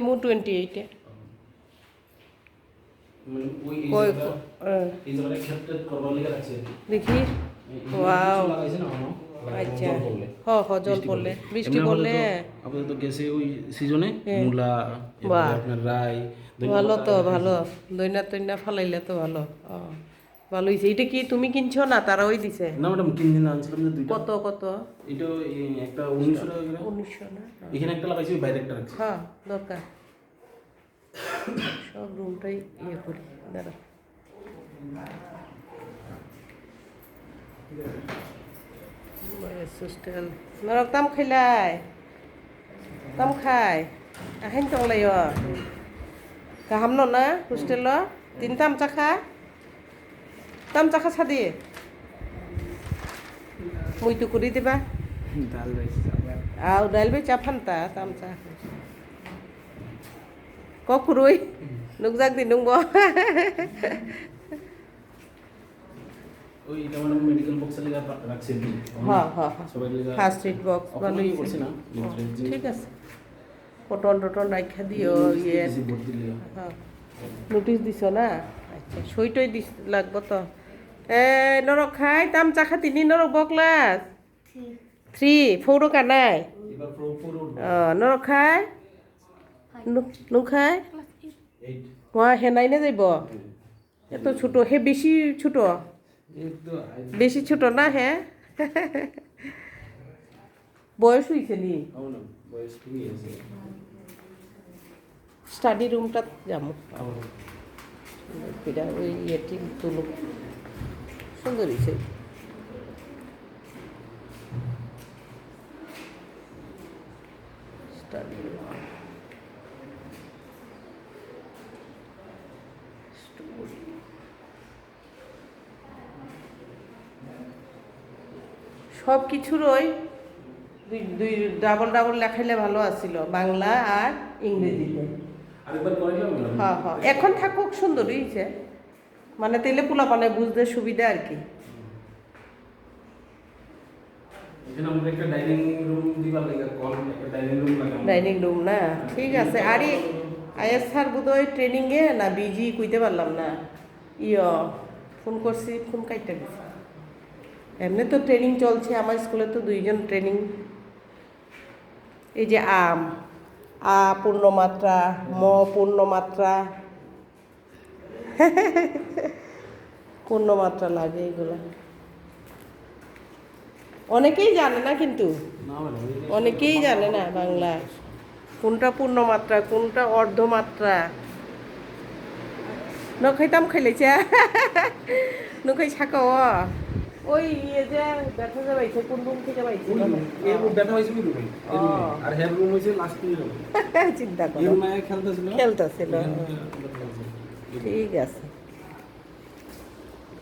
মু 28 দেখি ওয়াও আচ্ছা জল পড়লে বৃষ্টি পড়লে আপাতত গেছে ওই সিজনে মূলা আপনার রাই ভালো তো ভালো দইনা তৈনা ফালাইলে তো ভালো ভালো হয়েছে। এটা কি তুমি কিনছো না তারা ওই দিছে? না ম্যাডাম 3 দিন আনছিলাম যে দুইটা। কত কত? এটা একটা 1900 টাকা করে। 1900 না? এখানে একটা লাগাইছি বাইরে একটা রাখছি। হ্যাঁ দরকার সব রুমটাই ইয়ে করি দাঁড়া। সুস্টেল নরক তাম খাইলাই তাম খাই আহেন তংলাই গাহাম না হোস্টেল তিন তাম চাখা সাদি মুইতো করি দিবা ডাল ডাইল বে চা ফান্তা তাম চা কুরুই নুকজাক দিন নুংব ওই এটা ম্যাডাম মেডিকেল বক্সের লাগা রাখছি। হ্যাঁ ফার্স্ট এড বক্স ভালোই করছি না ঠিক আছে। কটন টটন রাখা দিও ইয়ে হ্যাঁ নোটিশ দিছ না? আচ্ছা সইটই দিস লাগবো তো। নরক খাই তাম চা খা তিনি নরক বকলাস 3 4 কানাই নরক খাই নু খাই হেনাই না যাইব এত ছোট হে বেশি ছোট না হে বয়স হয়েছে নি স্টাডি রুমটা যাবো ওই ইয়েটি তুলো সুন্দর হয়েছে। স্টাডি সব কিছুর ওই দুই ডাবল লেখাইলে ভালো আছিল বাংলা আর ইংরেজিতে। হ্যাঁ এখন থাকুক সুন্দর হয়েছে মানে তেলে পোলা পানে বুঝতে সুবিধা আর কি। ডাইনিং রুম না ঠিক আছে। আরে আয়াস স্যার বোধহয় ট্রেনিংয়ে না বিজি কইতে পারলাম না ফোন করছি ফোন কাইটা দিছি। এমনি তো ট্রেনিং চলছে আমার স্কুলে তো 2 জন ট্রেনিং। এই যে আ পূর্ণমাত্রা পূর্ণমাত্রা পূর্ণমাত্রা লাগে এগুলো অনেকেই জানে না কিন্তু অনেকেই জানে না বাংলা কোনটা পূর্ণমাত্রা কোনটা অর্ধমাত্রা। নখাইতাম খাইলেছে নখাই ছাকাও ওই ইয়ে যে দেখা যাবাইছে কোন রুম থেকে পাইছে এর রুম দেখা হইছে রুম আর হেড রুম হইছে লাস্ট রুম চিন্তা করো এর মায়ে খেলতেছিল ঠিক আছে।